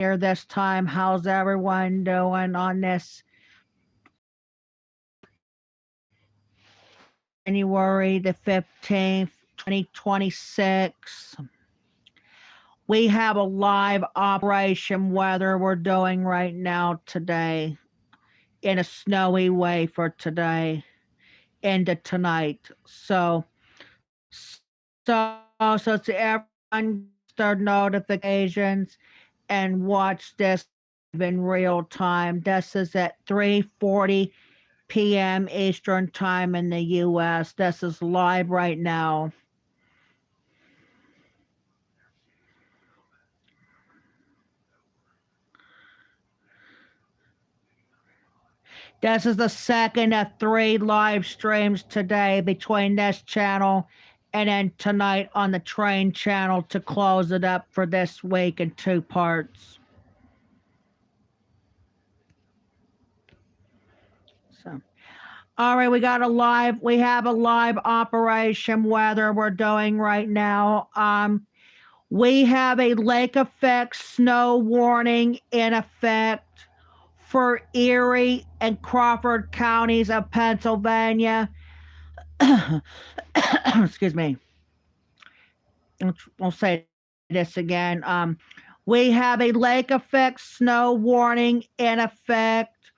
here this time. How's everyone doing on this January the 15th, 2026? We have a live operation weather we're doing right now today in a snowy way for today into tonight. So to everyone their notifications and watch this in real time. This is at 3:40 p.m. Eastern Time in the U.S. This is live right now. This is the second of three live streams today between this channel and then tonight on the train channel to close it up for this week in two parts. So, all right, we have a live operation weather we're doing right now. We have a lake effect snow warning in effect for Erie and Crawford counties of Pennsylvania. Excuse me. We'll say this again. We have a lake effect snow warning in effect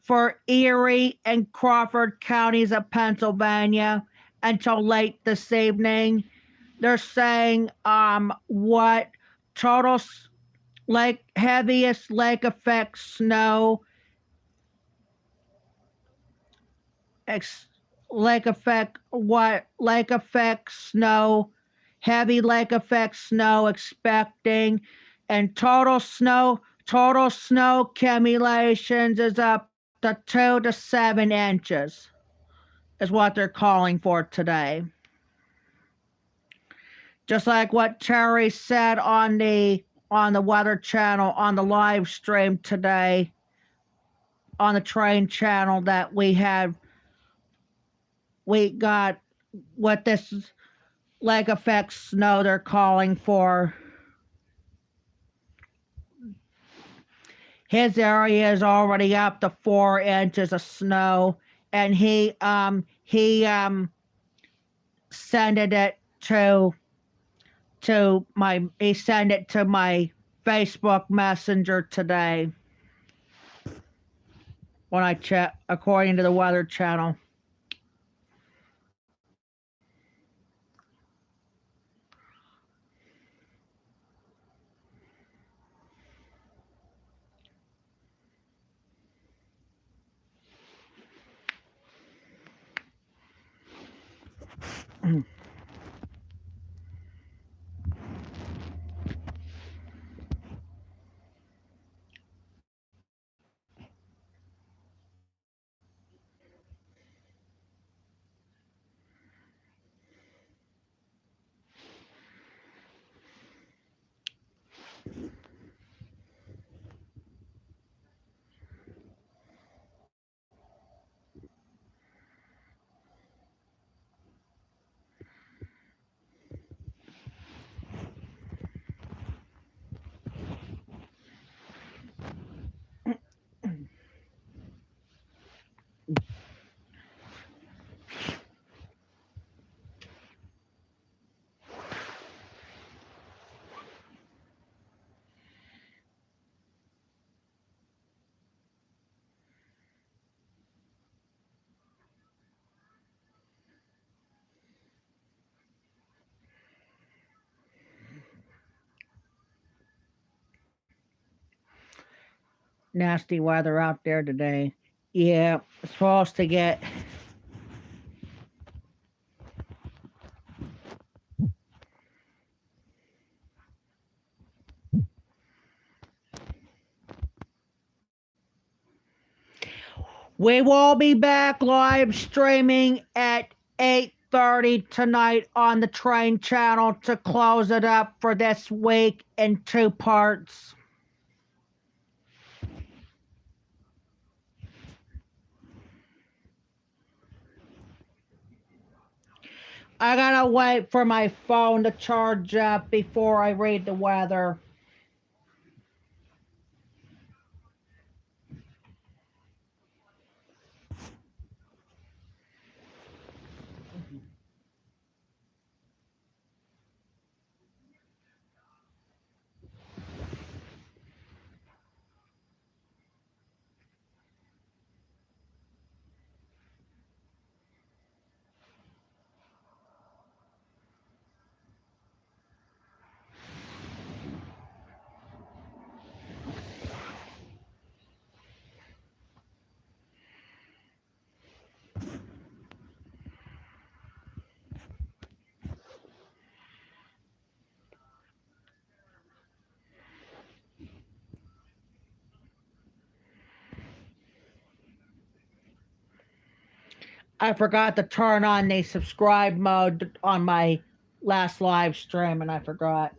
for Erie and Crawford counties of Pennsylvania until late this evening. They're saying what total heaviest lake effect snow lake effect snow, heavy lake effect snow expecting, and total snow accumulations is up to 2 to 7 inches is what they're calling for today. Just like what Terry said on the Weather Channel on the live stream today on the train channel that we got what this lake effect snow they're calling for. His area is already up to 4 inches of snow, and he sent it to my Facebook Messenger today when I check according to the Weather Channel. Nasty weather out there today. Yeah, it's supposed to get We will be back live streaming at 8:30 tonight on the train channel to close it up for this week in two parts. I gotta wait for my phone to charge up before I read the weather. I forgot to turn on the subscribe mode on my last live stream, and I forgot.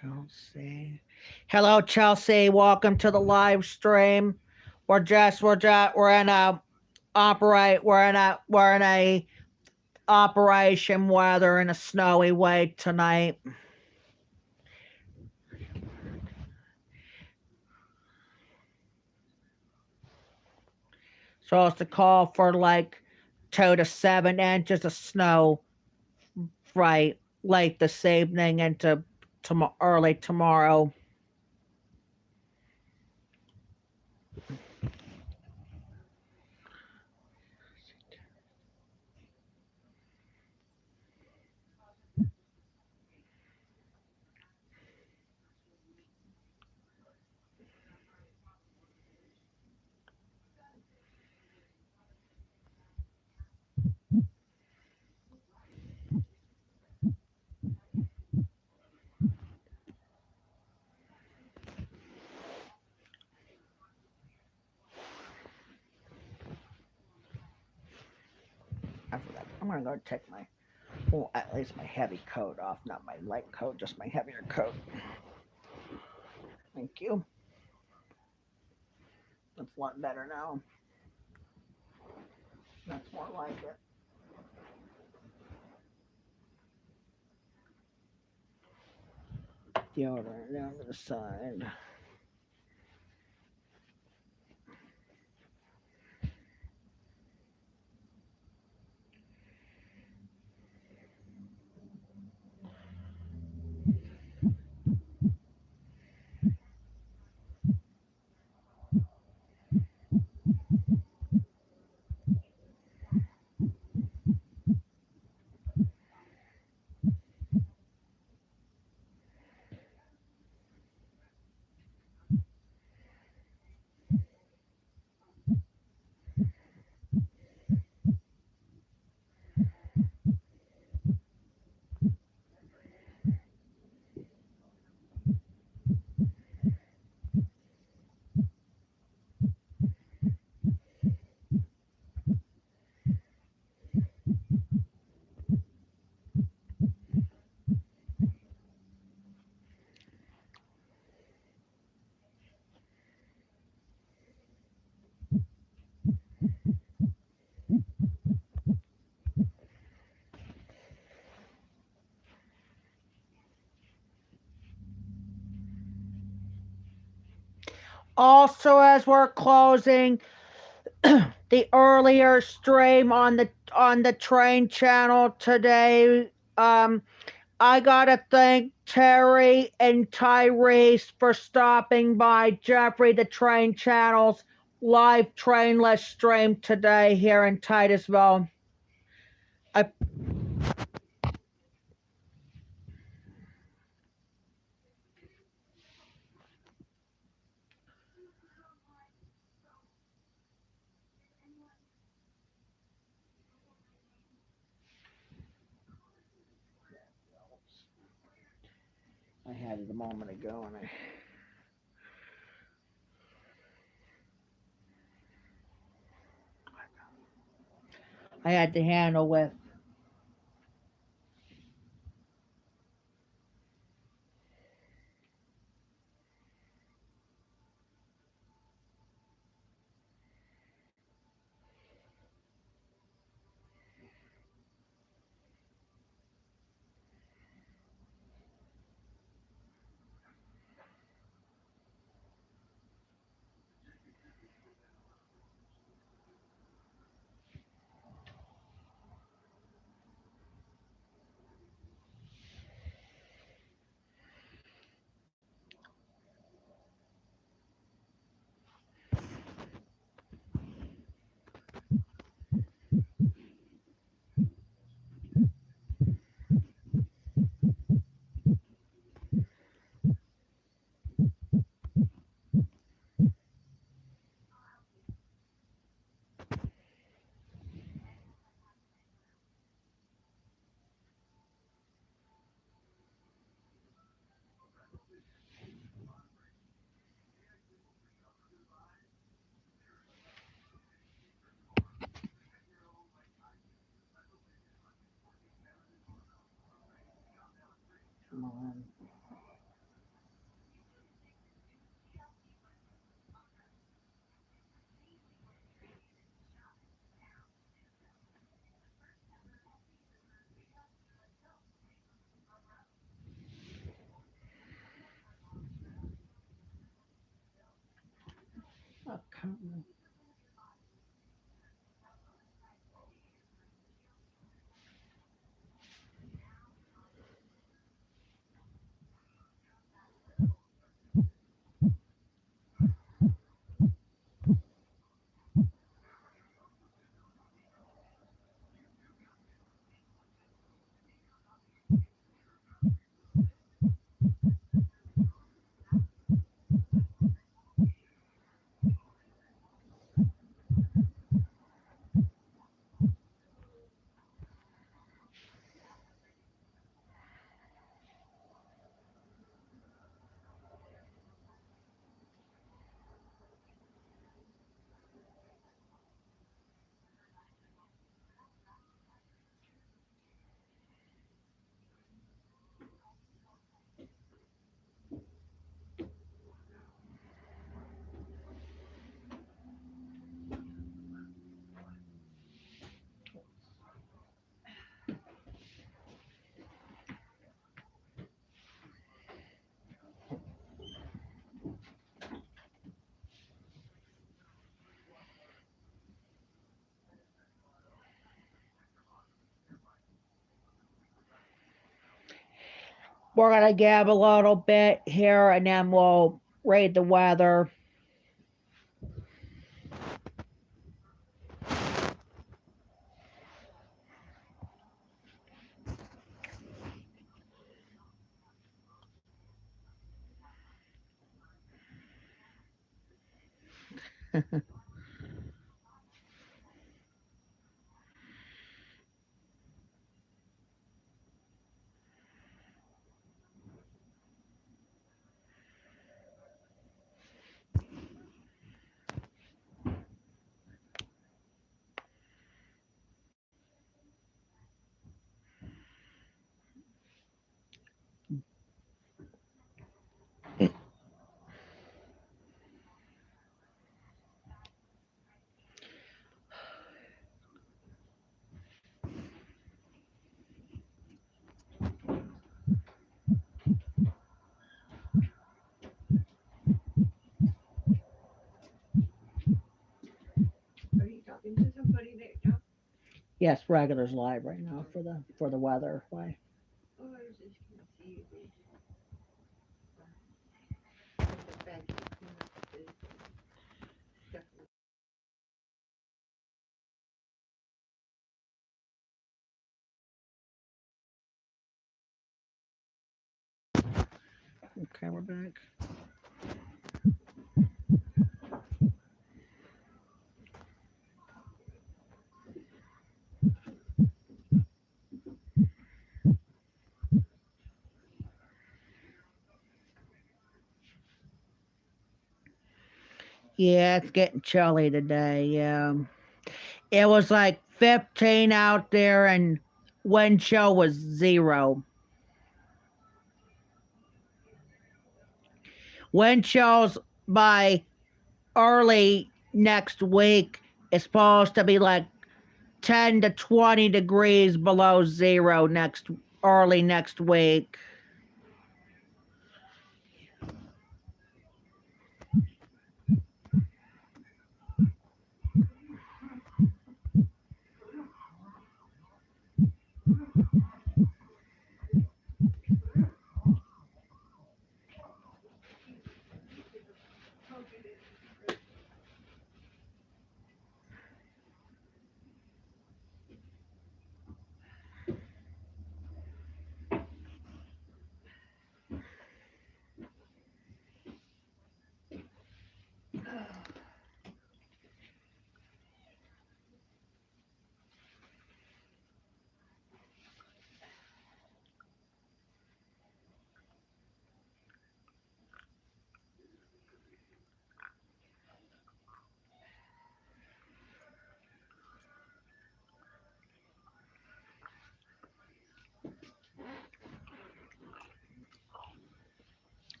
Chelsea. Hello, Chelsea. Welcome to the live stream. We're in a operation weather in a snowy way tonight. Supposed to call for like 2 to 7 inches of snow, right, late this evening into early tomorrow. I forgot. I'm gonna go take my, well, at least my heavy coat off, not my light coat, just my heavier coat. Thank you. That's a lot better now. That's more like it. Deodorant down to the side. Also, as we're closing the earlier stream on the train channel today, I gotta thank Terry and Tyrese for stopping by Jeffrey the Train Channel's live trainless stream today here in Titusville. I had it a moment ago, and I had to handle with. come on. Oh, come on. We're gonna give a little bit here, and then we'll read the weather. Are you talking to somebody there now? Yes, regular's live right now for the weather. Why? Oh, I was just gonna see if we the fact that you came up with this stuff. Okay, we're back. Yeah, it's getting chilly today. Yeah, it was like 15 out there, and wind chill was 0. Wind chills by early next week is supposed to be like 10 to 20 degrees below 0 early next week.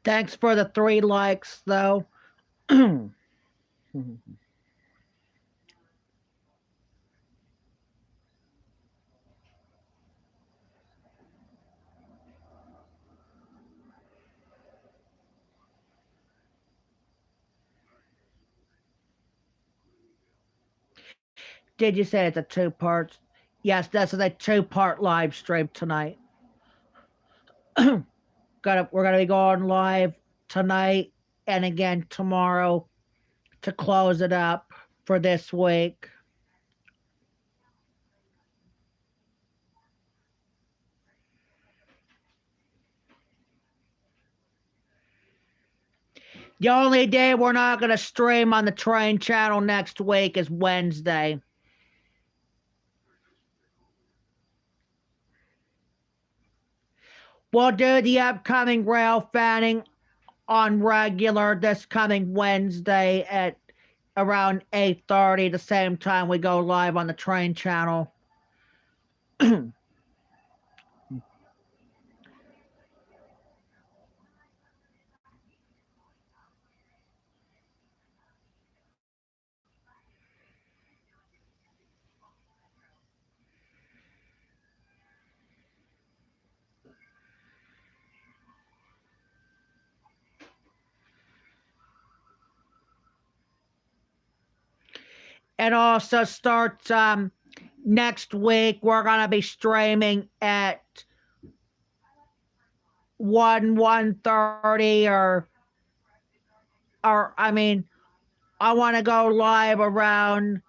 Thanks for the 3 likes, though. Did you say it's a 2 parts? Yes, this is a 2-part live stream tonight. We're gonna be going live tonight and again tomorrow to close it up for this week. The only day we're not gonna stream on the train channel next week is Wednesday. We'll do the upcoming rail fanning on regular this coming Wednesday at around 8:30, the same time we go live on the train channel. It also starts next week. We're gonna be streaming at 1:30 or I mean I want to go live around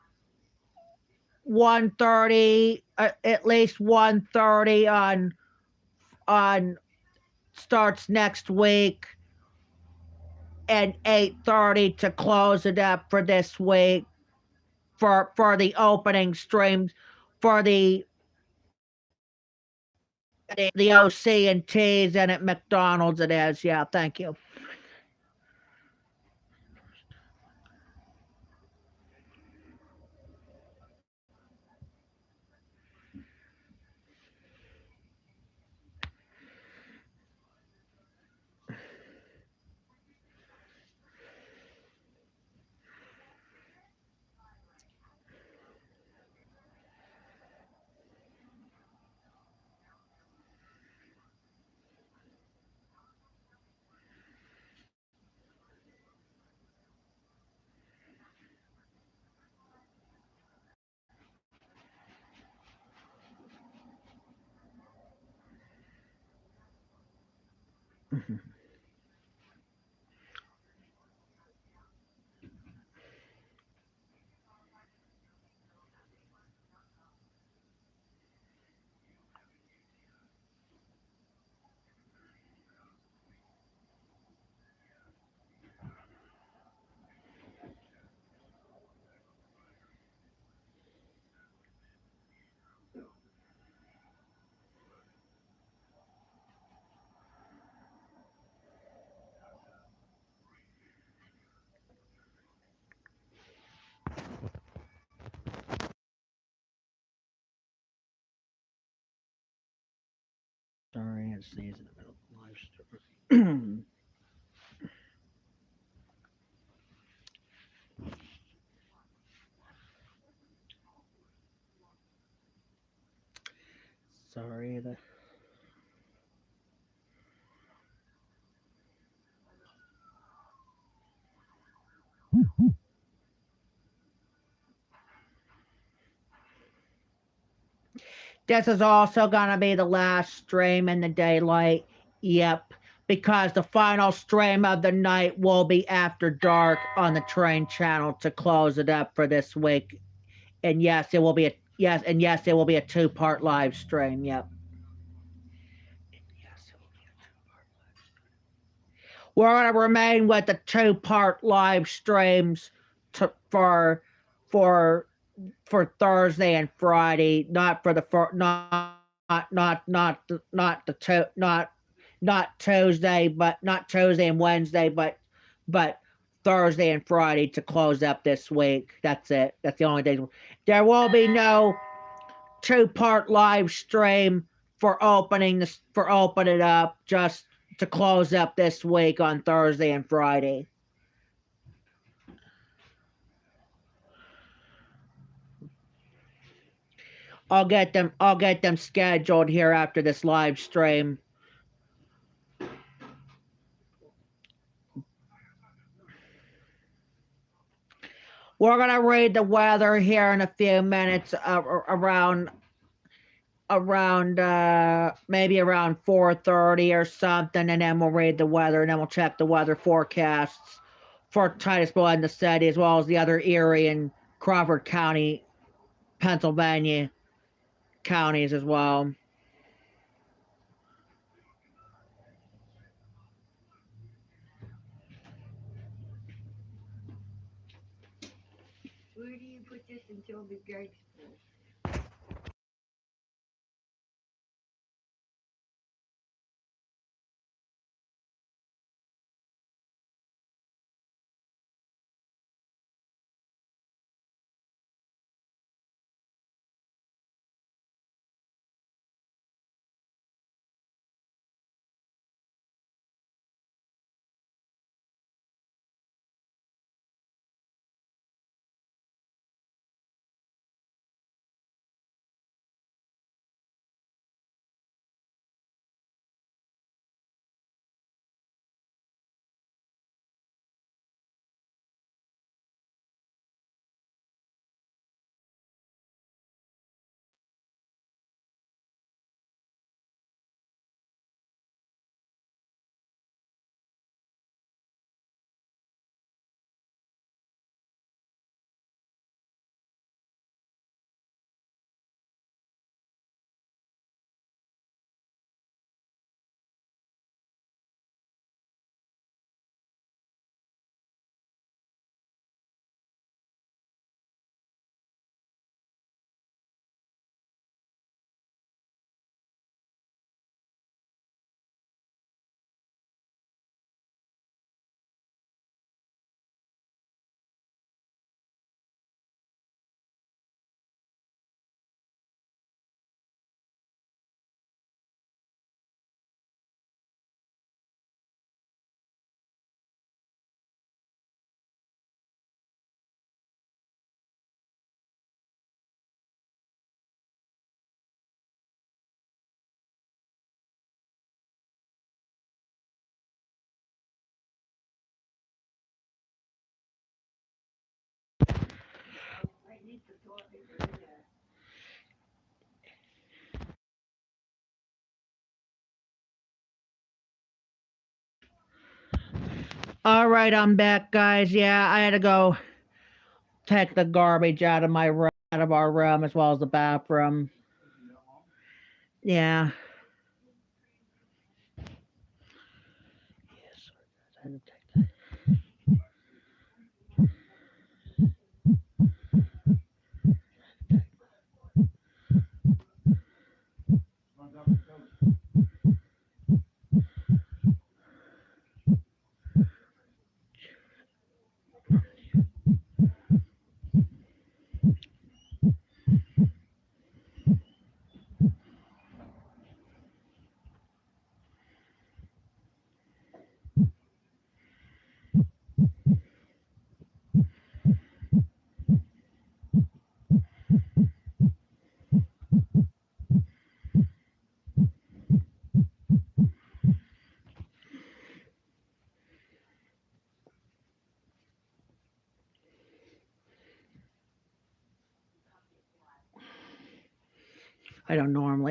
1:30, at least 1:30 on starts next week, and 8:30 to close it up for this week for the opening streams for the OC and T's and at McDonald's it is. Yeah, thank you. Sorry, I sneezed in the middle of the live stream. Sorry. This is also going to be the last stream in the daylight. Yep. Because the final stream of the night will be after dark on the train channel to close it up for this week. And yes, it will be a yes, it will be a 2-part live stream. Yep. We're going to remain with the 2-part live streams for Thursday and Friday, not for the not Tuesday, but not Tuesday and Wednesday, but Thursday and Friday to close up this week. That's it. That's the only day. There will be no 2-part live stream for opening up. to close up this week on Thursday and Friday. I'll get them scheduled here after this live stream. We're gonna read the weather here in a few minutes, around maybe around 4:30 or something, and then we'll read the weather, and then we'll check the weather forecasts for Titusville and the city, as well as the other Erie and Crawford County, Pennsylvania counties as well. Where do you put this until the gate's full? I need to talk to you. All right, I'm back, guys. Yeah, I had to go take the garbage out of my room, out of our room, as well as the bathroom. Yeah.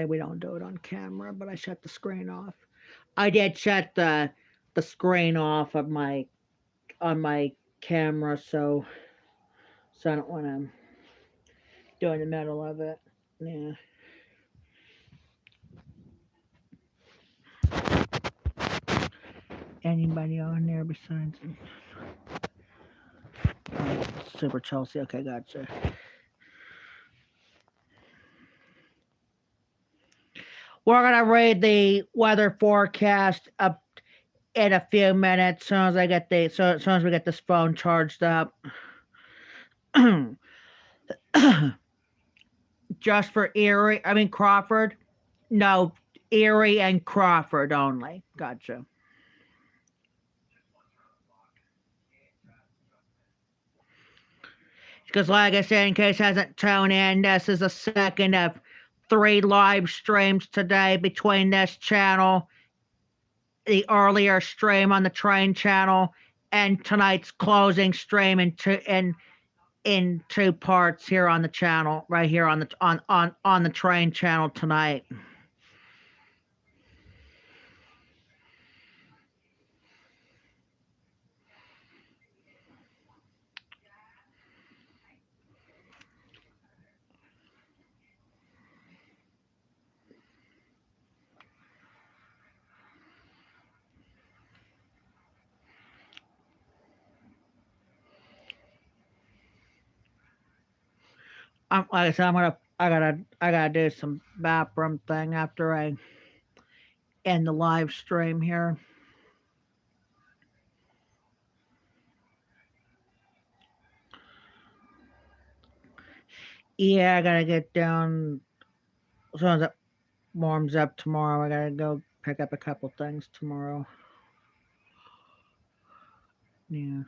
We don't do it on camera, but I shut the screen off. I did shut the screen off of my on my camera, so I don't want to do in the middle of it. Yeah. Anybody on there besides Super Chelsea? Okay, gotcha. We're gonna read the weather forecast up in a few minutes. As soon as as soon as we get this phone charged up. Just for Erie, I mean Crawford. No, Erie and Crawford only. Gotcha. Because, like I said, in case it hasn't tuned in, this is the second of 3 live streams today between this channel, the earlier stream on the train channel, and tonight's closing stream in 2 parts here on the channel, right here on the train channel tonight. Like I said, I gotta do some bathroom thing after I end the live stream here. Yeah, I gotta get down as soon as it warms up tomorrow. I gotta go pick up a couple things tomorrow. Yeah.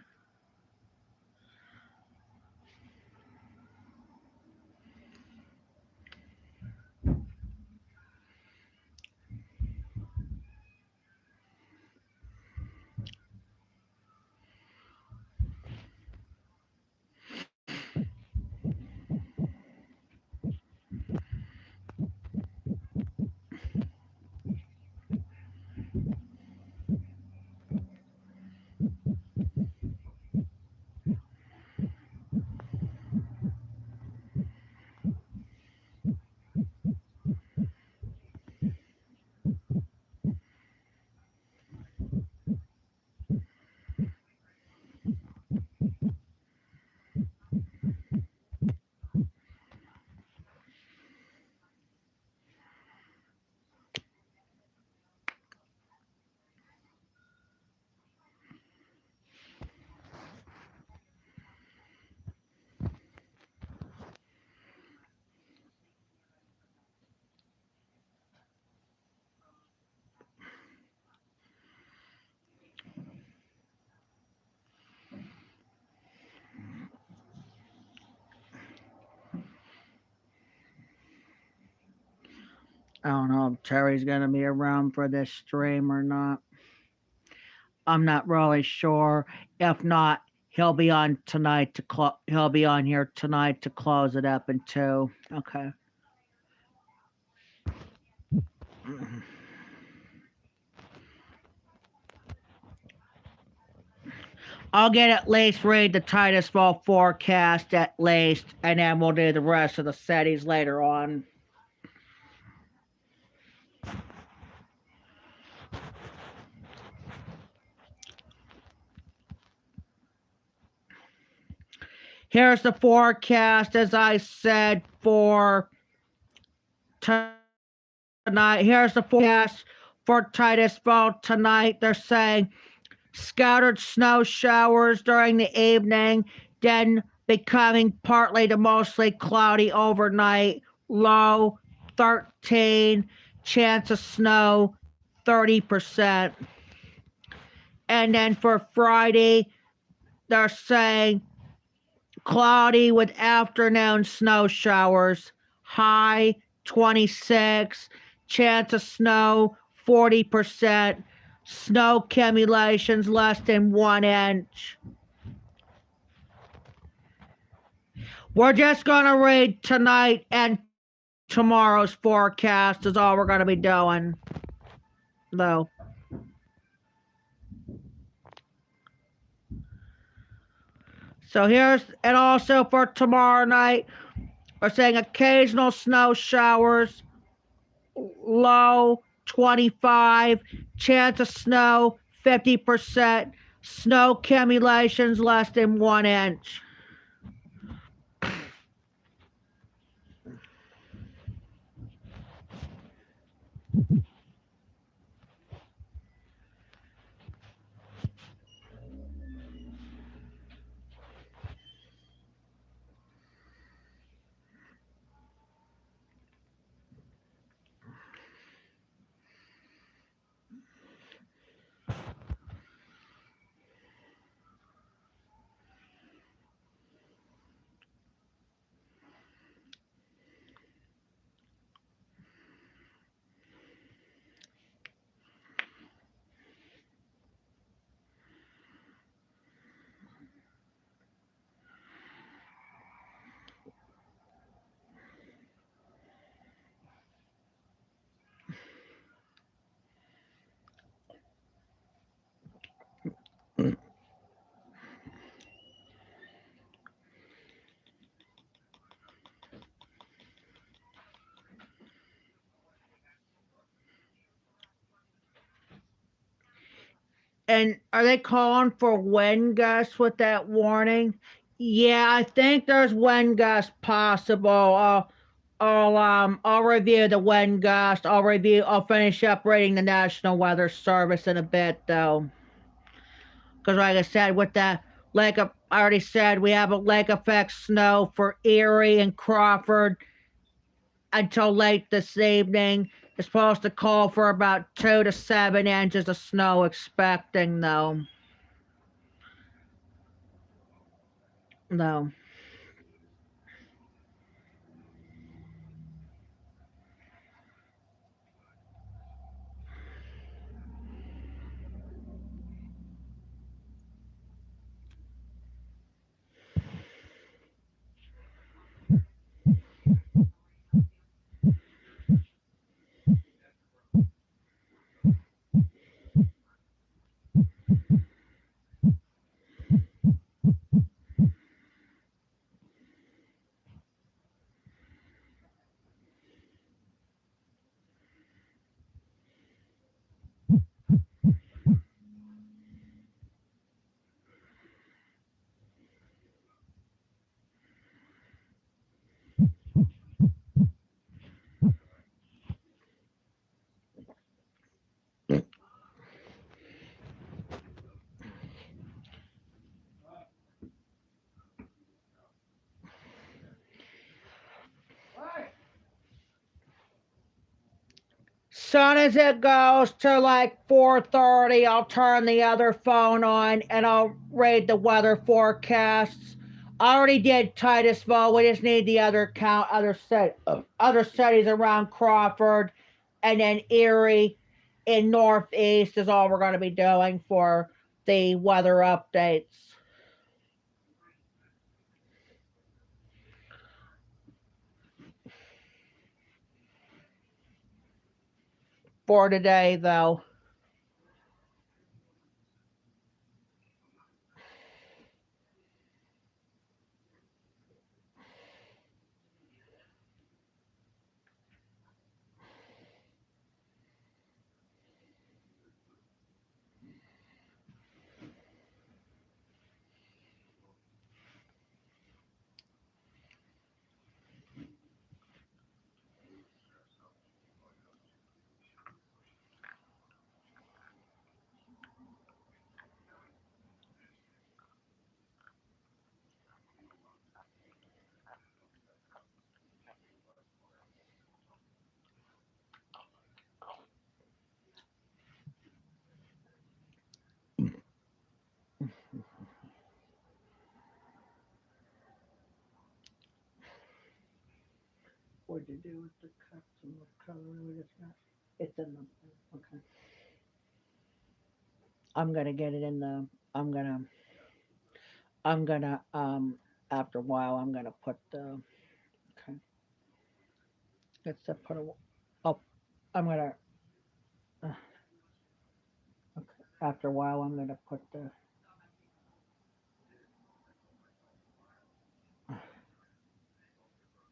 I don't know if Terry's gonna be around for this stream or not. I'm not really sure. If not, he'll be on tonight to he'll be on here tonight to close it up in 2. Okay. I'll get at least read the Titusville forecast at least, and then we'll do the rest of the cities later on. Here's the forecast, as I said, for tonight. Here's the forecast for Titusville tonight. They're saying scattered snow showers during the evening, then becoming partly to mostly cloudy overnight, low 13, chance of snow 30%. And then for Friday, they're saying cloudy with afternoon snow showers, high 26, chance of snow 40%, snow accumulations less than 1 inch. We're just going to read tonight and tomorrow's forecast is all we're going to be doing, though. So here's, and also for tomorrow night, we're saying occasional snow showers, low 25, chance of snow 50%, snow accumulations less than 1 inch. And are they calling for wind gusts with that warning? Yeah, I think there's wind gusts possible. I'll review the wind gust. I'll finish up reading the National Weather Service in a bit though. Because like I said, with that I already said we have a lake effect snow for Erie and Crawford until late this evening. It's supposed to call for about 2 to 7 inches of snow expecting though. No. Soon as it goes to like 4:30, I'll turn the other phone on and I'll read the weather forecasts. I already did Titusville. We just need the other cities around Crawford, and then Erie in Northeast is all we're going to be doing for the weather updates for today, though. What'd you do with the cuts and the color we discussed? It's in the okay. I'm gonna get it in the. I'm gonna. I'm gonna. After a while, I'm gonna put the. Okay. Let's put a. Oh, I'm gonna. Uh, okay. After a while, I'm gonna put the.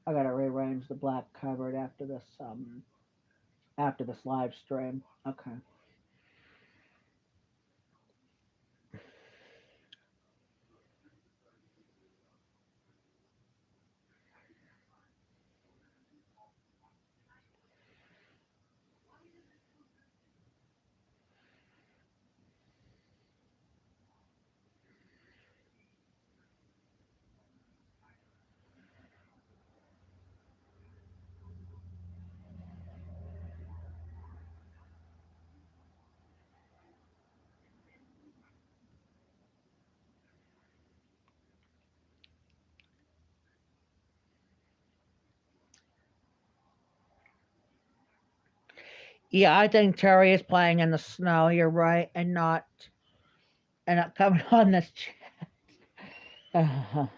I gotta rearrange the black covered after this. After this live stream. Okay. Yeah, I think Terry is playing in the snow. You're right, and not coming on this chat.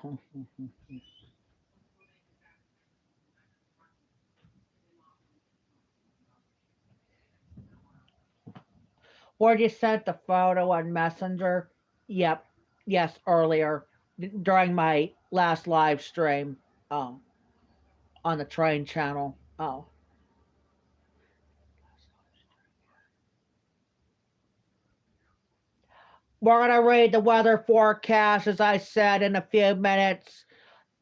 Or you sent the photo on Messenger? Yep. Yes, earlier during my last live stream um, on the train channel. Oh, we're gonna read the weather forecast as I said in a few minutes,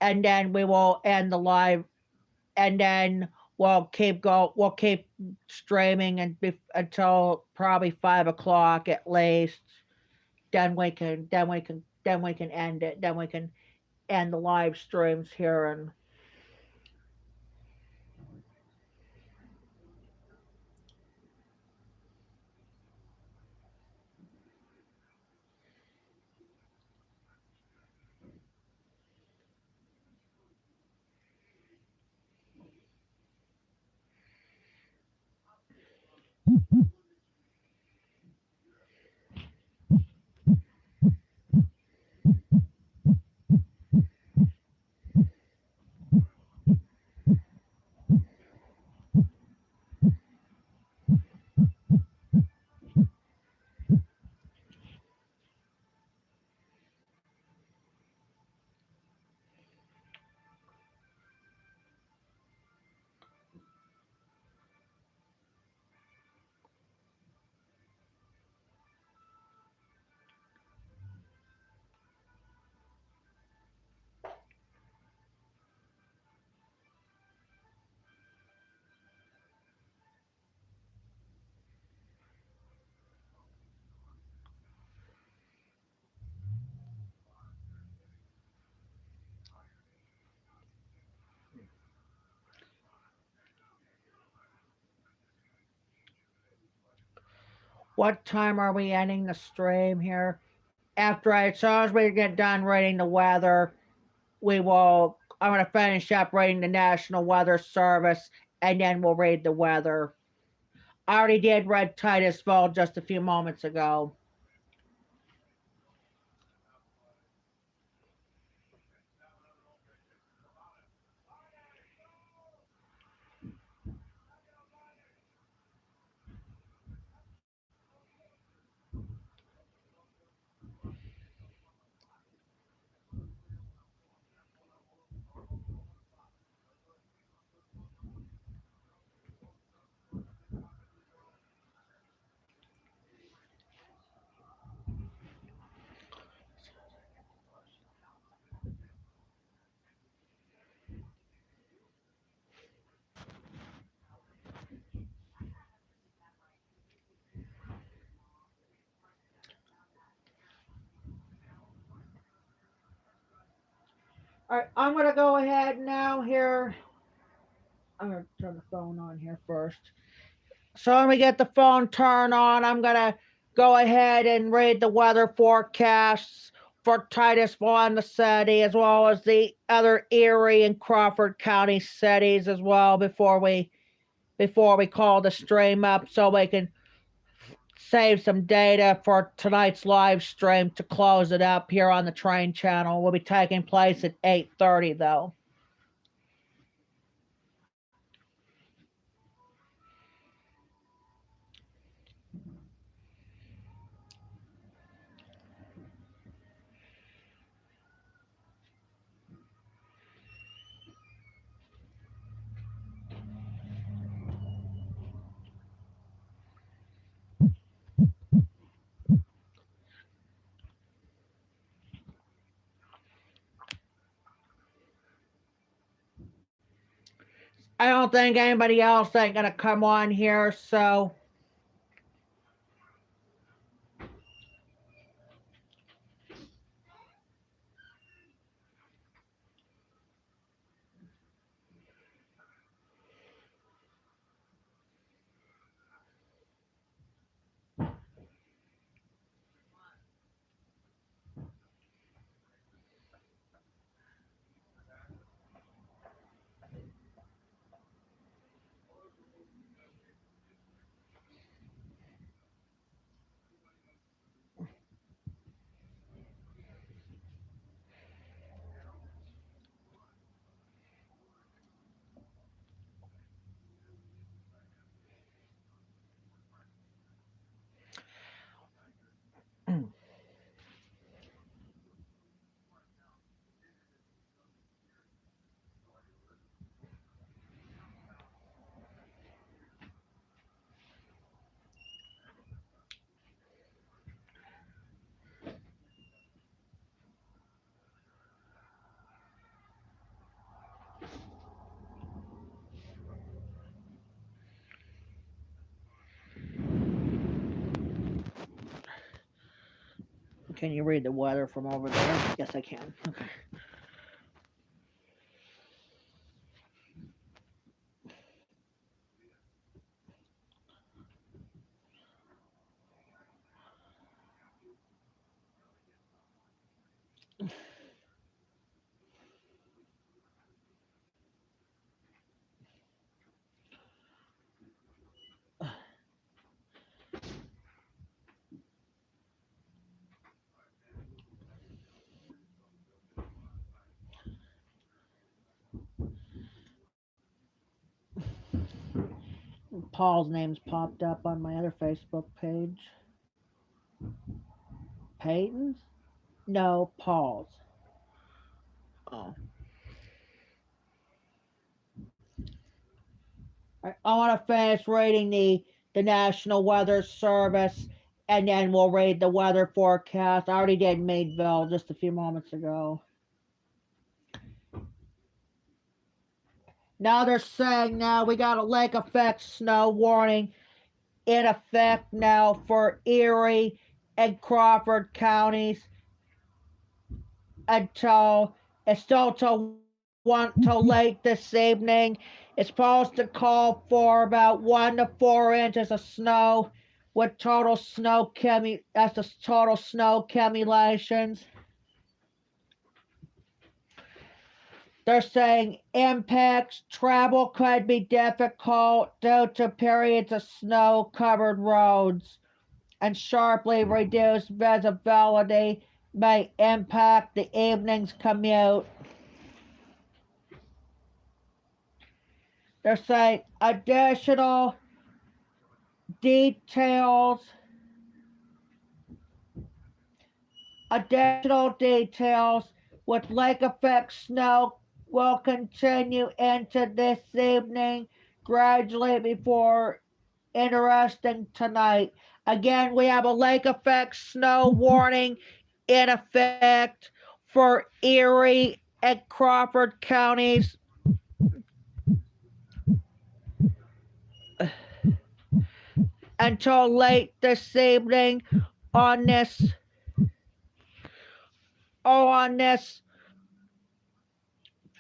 and then we will end the live, and then we'll keep streaming until probably 5 o'clock at least. Then we can end it. Then we can end the live streams here. And what time are we ending the stream here? As soon as we get done reading the weather, we will. I'm gonna finish up reading the National Weather Service, and then we'll read the weather. I already did read Titusville just a few moments ago. All right, I'm gonna go ahead now here. I'm gonna turn the phone on here first. So when we get the phone turned on, I'm gonna go ahead and read the weather forecasts for Titusville and the city, as well as the other Erie and Crawford County cities as well before we call the stream up, so we can save some data for tonight's live stream to close it up here on the train channel. Will be taking place at 8:30 though. I don't think anybody else ain't gonna come on here, so Can you read the weather from over there? Yes, I can. Okay. Paul's name's popped up on my other Facebook page. Peyton's? No, Paul's. Oh. I want to finish reading the National Weather Service, and then we'll read the weather forecast. I already did Meadville just a few moments ago. Now they're saying now we got a lake effect snow warning in effect now for Erie and Crawford counties until it's still till late this evening. It's supposed to call for about 1 to 4 inches of snow with that's the total snow accumulations. They're saying impacts travel could be difficult due to periods of snow covered roads, and sharply reduced visibility may impact the evening's commute. They're saying details with lake effect snow will continue into this evening gradually before interesting tonight. Again, we have a lake effect snow warning in effect for Erie and Crawford counties until late this evening on this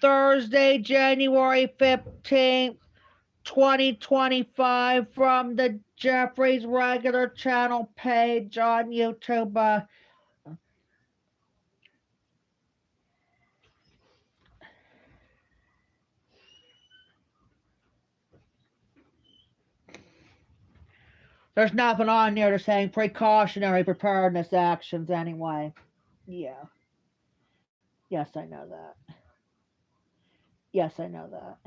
Thursday, January 15th, 2025, from the Jeffries regular channel page on YouTube. There's nothing on there that's saying precautionary preparedness actions anyway. Yeah. Yes, I know that. Yes, I know that.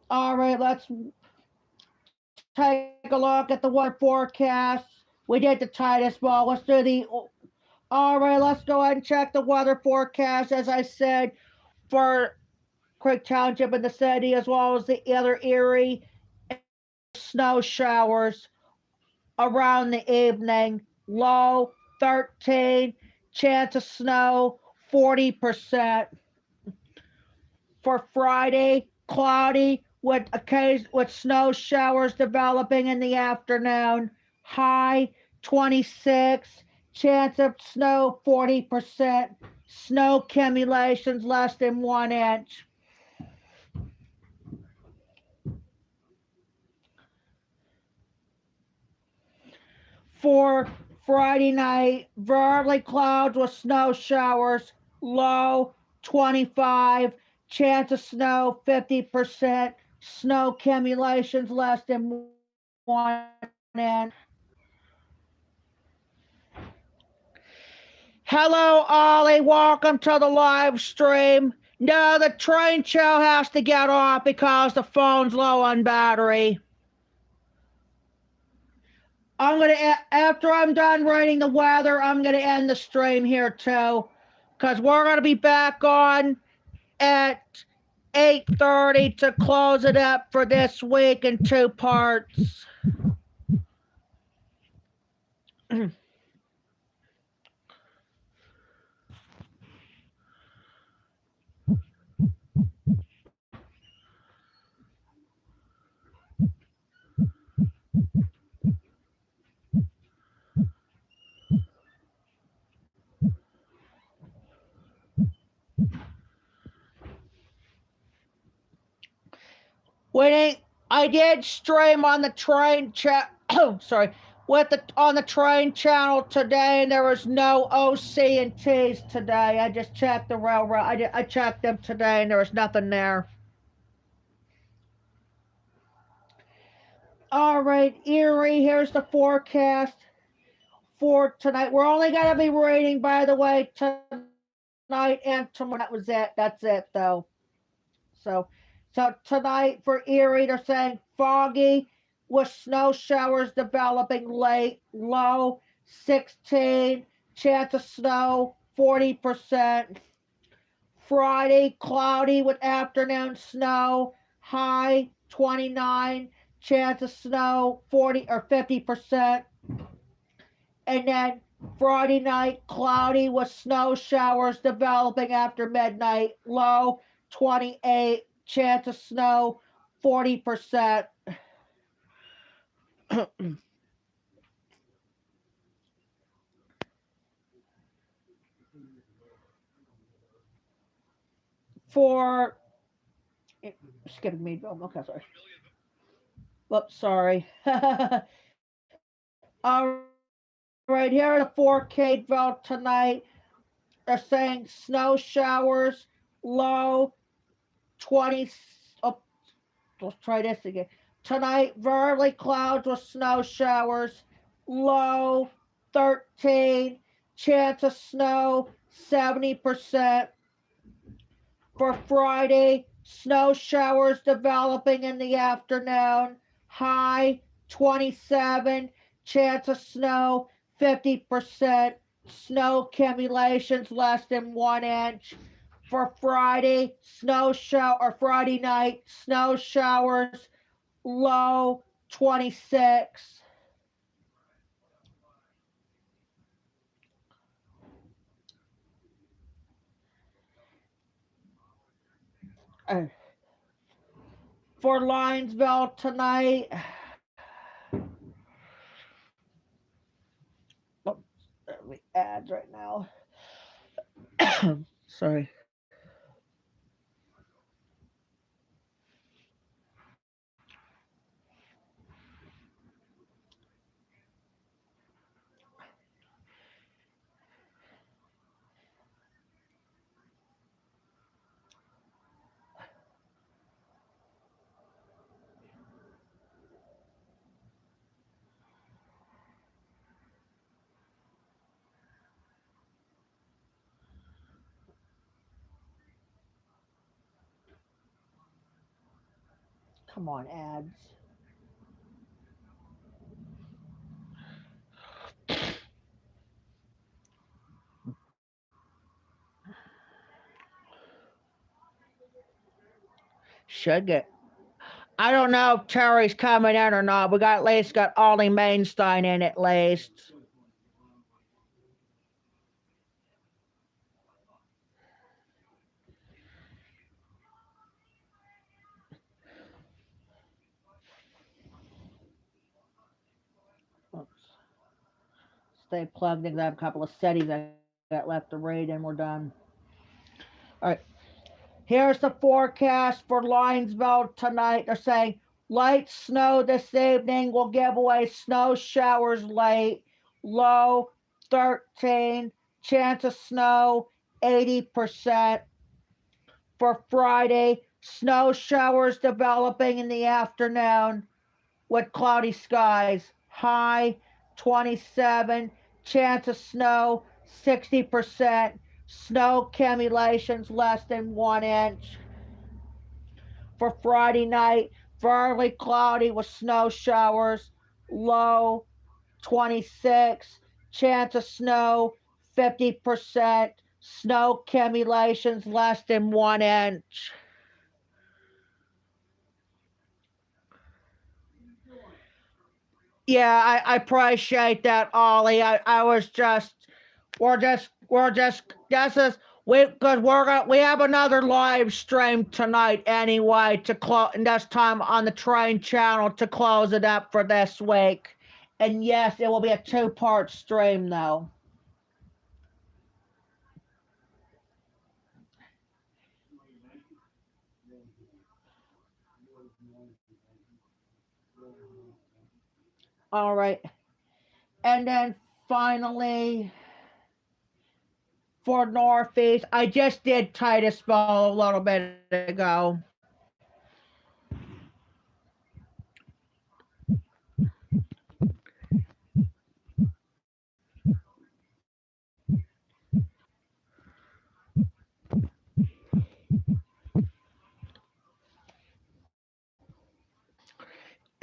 All right, let's take a look at the weather forecast. We did the Titus ball. Let's do the. All right, let's go ahead and check the weather forecast. As I said, for Creek Township and the city, as well as the other Erie, snow showers around the evening. Low 13, chance of snow 40%. For Friday, cloudy with snow showers developing in the afternoon. High 26, chance of snow 40%. Snow accumulations less than 1 inch. For Friday night, variably clouds with snow showers. Low 25, chance of snow 50%. Snow accumulations less than 1 inch. Hello, Ollie. Welcome to the live stream. No, the train show has to get off because the phone's low on battery. After I'm done writing the weather, I'm gonna end the stream here too, because we're gonna be back on at 8:30 to close it up for this week in two parts. I did stream on the train chat. Sorry, with the on the train channel today, and there was no OC and T's today. I just checked the railroad. I checked them today, and there was nothing there. All right, Erie. Here's the forecast for tonight. We're only gonna be reading, by the way, tonight and tomorrow. That was it. That's it, though. So, so tonight for Erie, they're saying foggy with snow showers developing late, low 16, chance of snow 40%. Friday, cloudy with afternoon snow, high 29, chance of snow 40 or 50%. And then Friday night, cloudy with snow showers developing after midnight, low 28, chance of snow 40%. For skipping me, okay, sorry. Oops, sorry. All right, here are the 4K vote tonight. They're saying snow showers, low 20. Oh, let's try this again. Tonight, early clouds with snow showers, low 13, chance of snow 70%. For Friday, snow showers developing in the afternoon, high 27, chance of snow 50%, snow accumulations less than 1 inch. For Friday, Friday night, snow showers, low 26. Uh, for Linesville tonight, oh, there we ads right now. Sorry. Come on, ads. Should get. I don't know if Terry's coming in or not. We got at least got Ollie Mainstein in at least. Oops. Stay plugged in. I have a couple of settings I got left to read, and we're done. All right. Here's the forecast for Linesville tonight. They're saying light snow this evening will give away snow showers late, low 13, chance of snow 80%. For Friday, snow showers developing in the afternoon with cloudy skies, high 27, chance of snow 60%, snow accumulations less than 1 inch. For Friday night, fairly cloudy with snow showers, low 26, chance of snow 50%, snow accumulations less than 1 inch. Yeah, I appreciate that, Ollie. I was just, this is, because we have another live stream tonight anyway to close, and this time on the train channel to close it up for this week. And yes, it will be a 2-part stream though. All right. And then finally, for Northeast, I just did Titusville a little bit ago.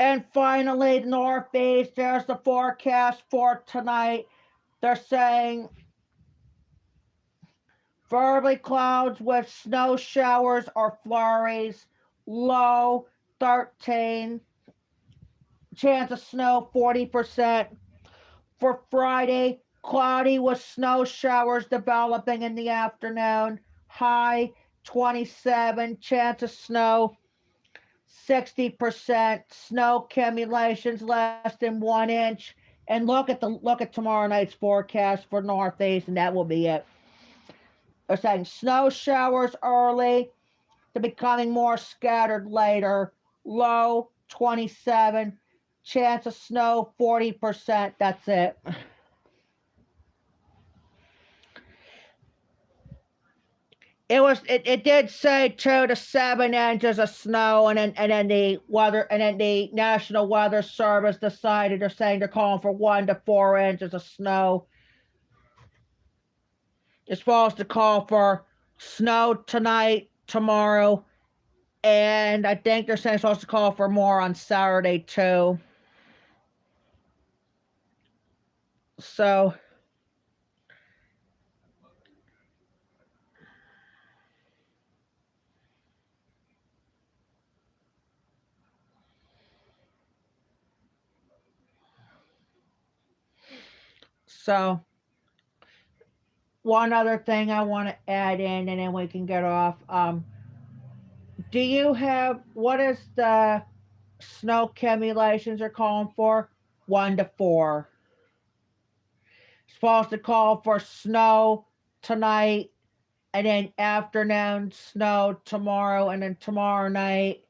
And finally, Northeast, there's the forecast for tonight. They're saying variably clouds with snow showers or flurries, low 13, chance of snow 40%. For Friday, cloudy with snow showers developing in the afternoon, high 27, chance of snow 60%, snow accumulations less than 1 inch. And look at tomorrow night's forecast for Northeast, and that will be it. They're saying snow showers early to becoming more scattered later. Low 27, chance of snow 40%. That's it. It did say 2 to 7 inches of snow, and then the National Weather Service decided they're saying they're calling for 1 to 4 inches of snow. It's supposed to call for snow tonight, tomorrow, and I think they're saying it's supposed to call for more on Saturday too. So so one other thing I want to add in, and then we can get off. Do you have what is the snow accumulations are calling for? 1 to 4. Supposed to call for snow tonight, and then afternoon snow tomorrow, and then tomorrow night,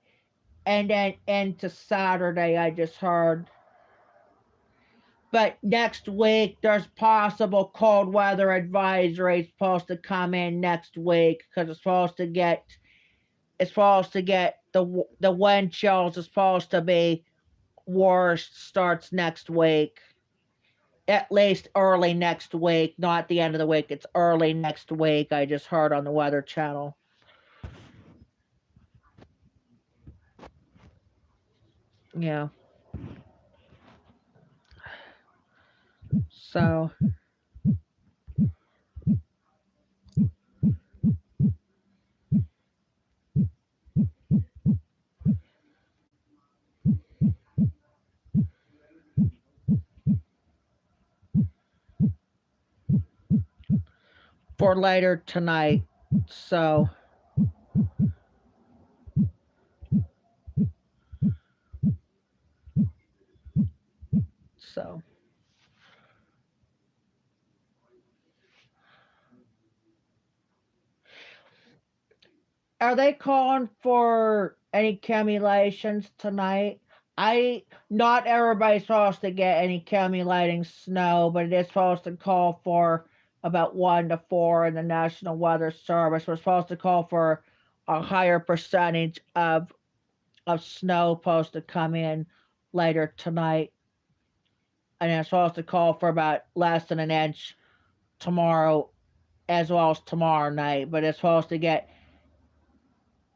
and then into Saturday. I just heard. But next week, there's possible cold weather advisory supposed to come in next week because it's supposed to get the wind chills is supposed to be worst starts next week. At least early next week, not the end of the week. It's early next week. I just heard on the Weather Channel. Yeah. So for later tonight. So so are they calling for any accumulations tonight? I Not everybody's supposed to get any accumulating snow, but it is supposed to call for about 1 to 4, and the National Weather Service was supposed to call for a higher percentage of snow supposed to come in later tonight, and it's supposed to call for about less than an inch tomorrow as well as tomorrow night. But it's supposed to get,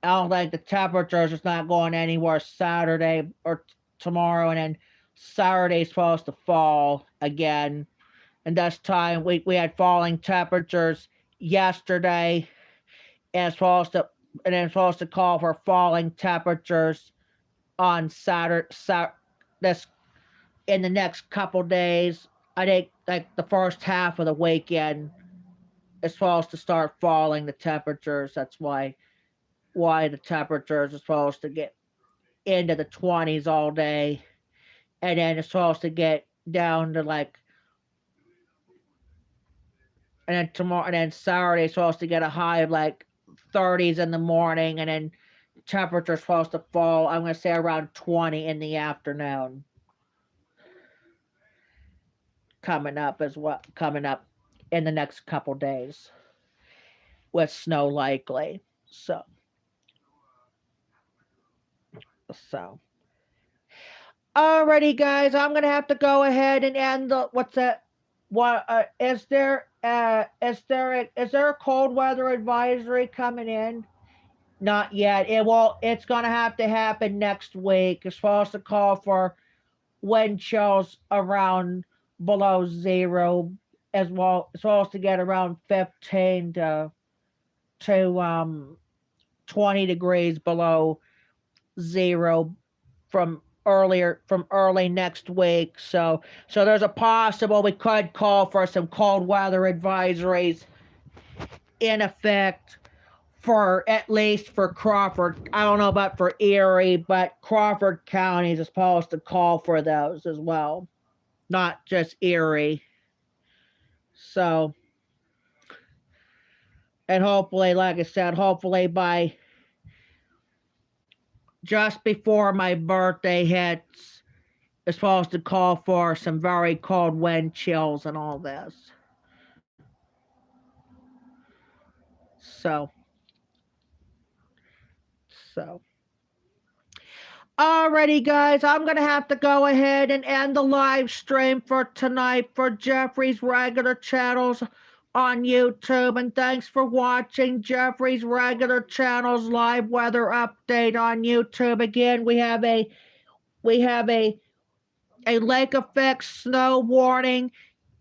I don't think the temperatures is not going anywhere Saturday or tomorrow, and then Saturday's supposed to fall again. And this time we had falling temperatures yesterday, and it's supposed to call for falling temperatures on Saturday, this in the next couple days. I think like the first half of the weekend is supposed to start falling the temperatures. That's why the temperatures are supposed to get into the 20s all day, and then it's supposed to get down to like, and then tomorrow, and then Saturday is supposed to get a high of like 30s in the morning, and then temperature supposed to fall. I'm gonna say around 20 in the afternoon. Coming up as well. Coming up in the next couple days with snow likely. So. Alrighty, guys, I'm gonna have to go ahead and end the what's that? What is there? Is there a cold weather advisory coming in? Not yet. It's gonna have to happen next week. It's supposed to call for wind chills around below zero, as well. It's supposed to get around 15 to 20 degrees below zero from early next week. So there's a possible we could call for some cold weather advisories in effect for at least for Crawford. I don't know about for Erie, but Crawford County is supposed to call for those as well, not just Erie. So, and hopefully, like I said, hopefully by just before my birthday hits, it's supposed to call for some very cold wind chills and all this. So. Alrighty, guys, I'm gonna have to go ahead and end the live stream for tonight for Jeffrey's regular channels on YouTube. And thanks for watching Jeffrey's regular channels live weather update on YouTube. Again, we have a lake effect snow warning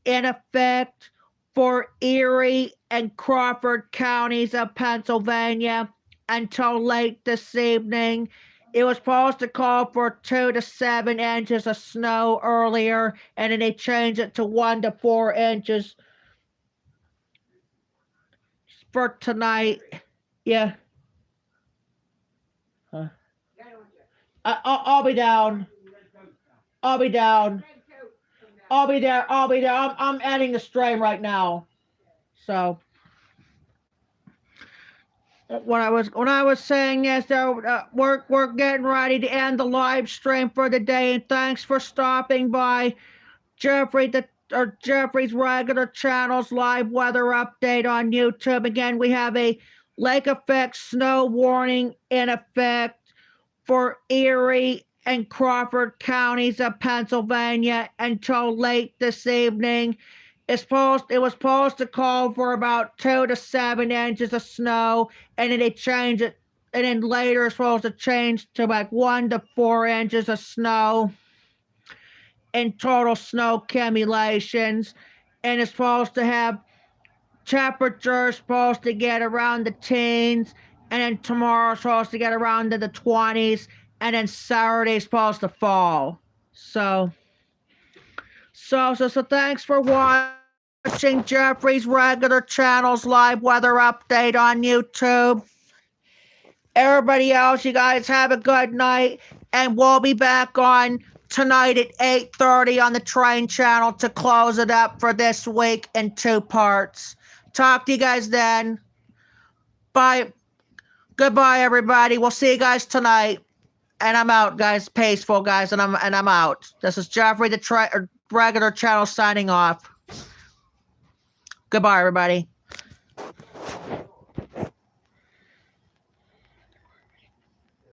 in effect for Erie and Crawford counties of Pennsylvania until late this evening. It was supposed to call for 2 to 7 inches of snow earlier, and then they changed it to 1 to 4 inches for tonight. Yeah. I'll be down. I'll be down. I'll be there. I'm ending the stream right now. So. When I was saying this, we're getting ready to end the live stream for the day, and thanks for stopping by Jeffrey's regular channels live weather update on YouTube. Again, we have a lake effect snow warning in effect for Erie and Crawford counties of Pennsylvania until late this evening. It was supposed to call for about 2 to 7 inches of snow, and then they changed it, and then later it's supposed to change to like 1 to 4 inches of snow in total snow accumulations, and it's supposed to have temperatures supposed to get around the teens, and then tomorrow it's supposed to get around to the 20s, and then Saturday is supposed to fall. So thanks for watching Jeffrey's regular channels live weather update on YouTube. Everybody else, you guys have a good night, and we'll be back on tonight at 8:30 on the train channel to close it up for this week in 2 parts. Talk to you guys then. Bye. Goodbye, everybody. We'll see you guys tonight. And I'm out, guys. Peaceful, guys, and I'm out. This is Jeffrey, the regular channel, signing off. Goodbye, everybody.